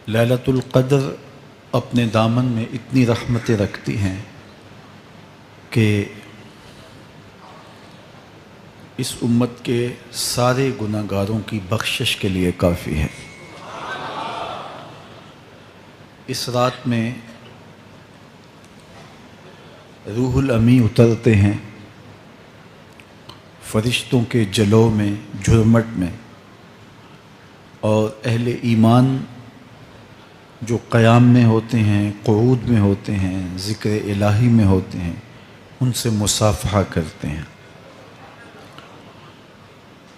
لیلۃ القدر اپنے دامن میں اتنی رحمتیں رکھتی ہیں کہ اس امت کے سارے گناہ گاروں کی بخشش کے لیے کافی ہے۔ اس رات میں روح الامی اترتے ہیں فرشتوں کے جلو میں، جھرمٹ میں، اور اہل ایمان جو قیام میں ہوتے ہیں، قعود میں ہوتے ہیں، ذکر الہی میں ہوتے ہیں، ان سے مصافحہ کرتے ہیں۔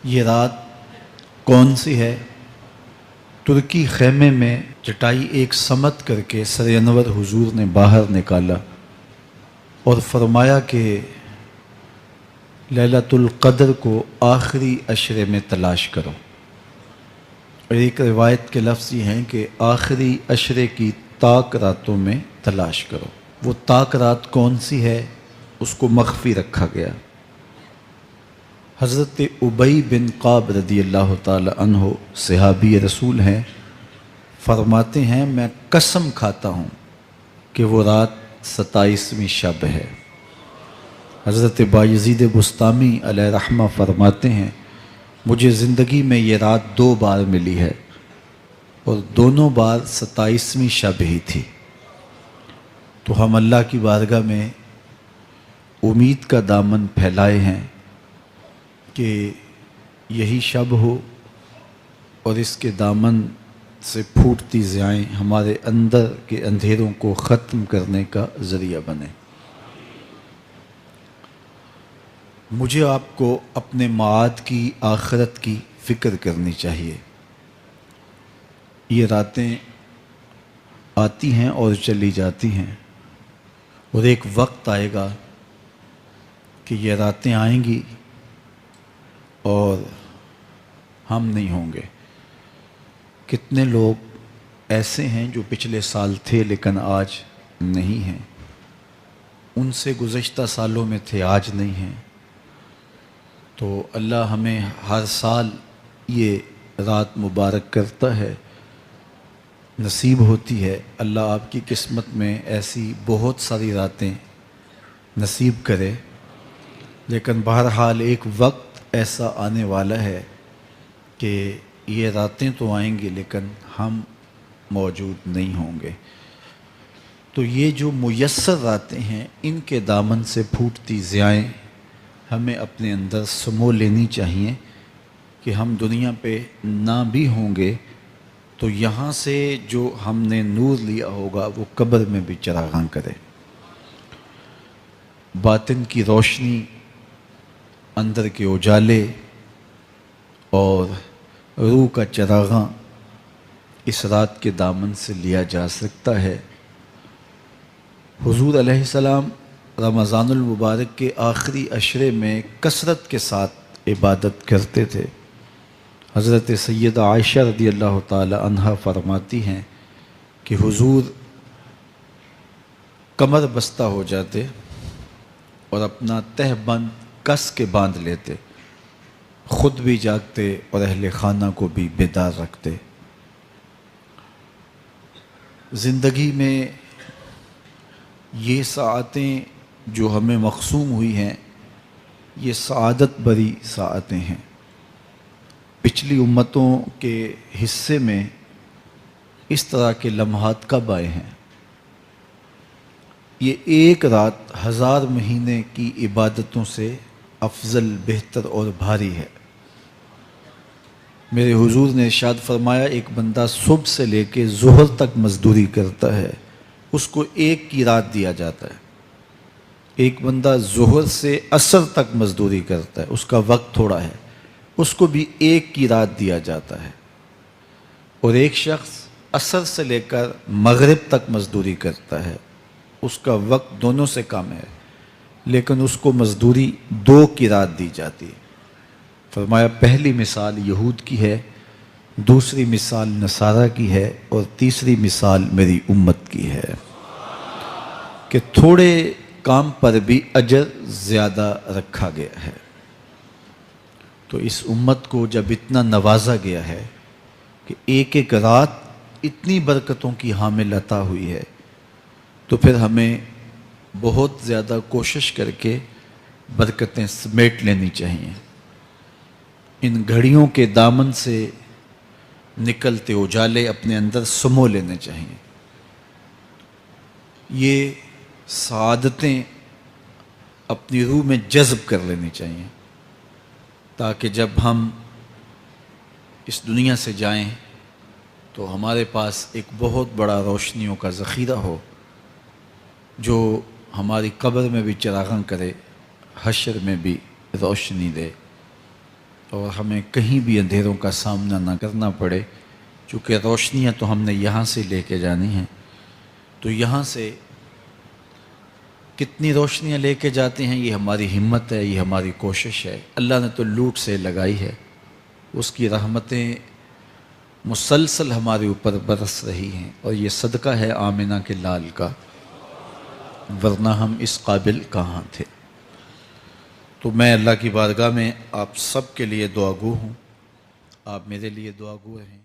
یہ رات کون سی ہے؟ ترکی خیمے میں چٹائی ایک سمت کر کے سر انور حضور نے باہر نکالا اور فرمایا کہ لیلۃ القدر کو آخری عشرے میں تلاش کرو۔ اور ایک روایت کے لفظ یہ ہیں کہ آخری عشرے کی تاک راتوں میں تلاش کرو۔ وہ تاک رات کون سی ہے؟ اس کو مخفی رکھا گیا۔ حضرت ابی بن کعب رضی اللہ تعالی عنہ صحابی رسول ہیں، فرماتے ہیں میں قسم کھاتا ہوں کہ وہ رات 27ویں شب ہے۔ حضرت بایزید بسطامی علیہ رحمہ فرماتے ہیں مجھے زندگی میں یہ رات 2 بار ملی ہے اور دونوں بار 27ویں شب ہی تھی۔ تو ہم اللہ کی بارگاہ میں امید کا دامن پھیلائے ہیں کہ یہی شب ہو اور اس کے دامن سے پھوٹتی ضیائیں ہمارے اندر کے اندھیروں کو ختم کرنے کا ذریعہ بنے۔ مجھے آپ کو اپنے معاد کی، آخرت کی فکر کرنی چاہیے۔ یہ راتیں آتی ہیں اور چلی جاتی ہیں، اور ایک وقت آئے گا کہ یہ راتیں آئیں گی اور ہم نہیں ہوں گے۔ کتنے لوگ ایسے ہیں جو پچھلے سال تھے لیکن آج نہیں ہیں، ان سے گزشتہ سالوں میں تھے، آج نہیں ہیں۔ تو اللہ ہمیں ہر سال یہ رات مبارک کرتا ہے، نصیب ہوتی ہے۔ اللہ آپ کی قسمت میں ایسی بہت ساری راتیں نصیب کرے، لیکن بہرحال ایک وقت ایسا آنے والا ہے کہ یہ راتیں تو آئیں گی لیکن ہم موجود نہیں ہوں گے۔ تو یہ جو میسر راتیں ہیں، ان کے دامن سے پھوٹتی ضیائیں ہمیں اپنے اندر سمو لینی چاہیے کہ ہم دنیا پہ نہ بھی ہوں گے تو یہاں سے جو ہم نے نور لیا ہوگا وہ قبر میں بھی چراغاں کرے۔ باطن کی روشنی، اندر کے اجالے اور روح کا چراغاں اس رات کے دامن سے لیا جا سکتا ہے۔ حضور علیہ السلام رمضان المبارک کے آخری عشرے میں کثرت کے ساتھ عبادت کرتے تھے۔ حضرت سیدہ عائشہ رضی اللہ تعالی عنہا فرماتی ہیں کہ حضور کمر بستہ ہو جاتے اور اپنا تہ بند کس کے باندھ لیتے، خود بھی جاگتے اور اہل خانہ کو بھی بیدار رکھتے۔ زندگی میں یہ ساعتیں جو ہمیں مقسوم ہوئی ہیں، یہ سعادت بری ساعتیں ہیں۔ پچھلی امتوں کے حصے میں اس طرح کے لمحات کب آئے ہیں؟ یہ ایک رات 1000 مہینے کی عبادتوں سے افضل، بہتر اور بھاری ہے۔ میرے حضور نے ارشاد فرمایا ایک بندہ صبح سے لے کے ظہر تک مزدوری کرتا ہے، اس کو ایک کی رات دیا جاتا ہے۔ ایک بندہ ظہر سے عصر تک مزدوری کرتا ہے، اس کا وقت تھوڑا ہے، اس کو بھی ایک کی رات دیا جاتا ہے۔ اور ایک شخص عصر سے لے کر مغرب تک مزدوری کرتا ہے، اس کا وقت دونوں سے کم ہے، لیکن اس کو مزدوری 2 کی رات دی جاتی ہے۔ فرمایا پہلی مثال یہود کی ہے، دوسری مثال نصارہ کی ہے، اور تیسری مثال میری امت کی ہے کہ تھوڑے کام پر بھی اجر زیادہ رکھا گیا ہے۔ تو اس امت کو جب اتنا نوازا گیا ہے کہ ایک ایک رات اتنی برکتوں کی حامل عطا ہوئی ہے، تو پھر ہمیں بہت زیادہ کوشش کر کے برکتیں سمیٹ لینی چاہیے۔ ان گھڑیوں کے دامن سے نکلتے اجالے اپنے اندر سمو لینے چاہیے۔ یہ سعادتیں اپنی روح میں جذب کر لینی چاہیے، تاکہ جب ہم اس دنیا سے جائیں تو ہمارے پاس ایک بہت بڑا روشنیوں کا ذخیرہ ہو، جو ہماری قبر میں بھی چراغاں کرے، حشر میں بھی روشنی دے، اور ہمیں کہیں بھی اندھیروں کا سامنا نہ کرنا پڑے، چونکہ روشنیاں تو ہم نے یہاں سے لے کے جانی ہیں۔ تو یہاں سے کتنی روشنیاں لے کے جاتے ہیں، یہ ہماری ہمت ہے، یہ ہماری کوشش ہے۔ اللہ نے تو لوٹ سے لگائی ہے، اس کی رحمتیں مسلسل ہمارے اوپر برس رہی ہیں، اور یہ صدقہ ہے آمنہ کے لال کا، ورنہ ہم اس قابل کہاں تھے۔ تو میں اللہ کی بارگاہ میں آپ سب کے لیے دعا گو ہوں، آپ میرے لیے دعا گو ہیں۔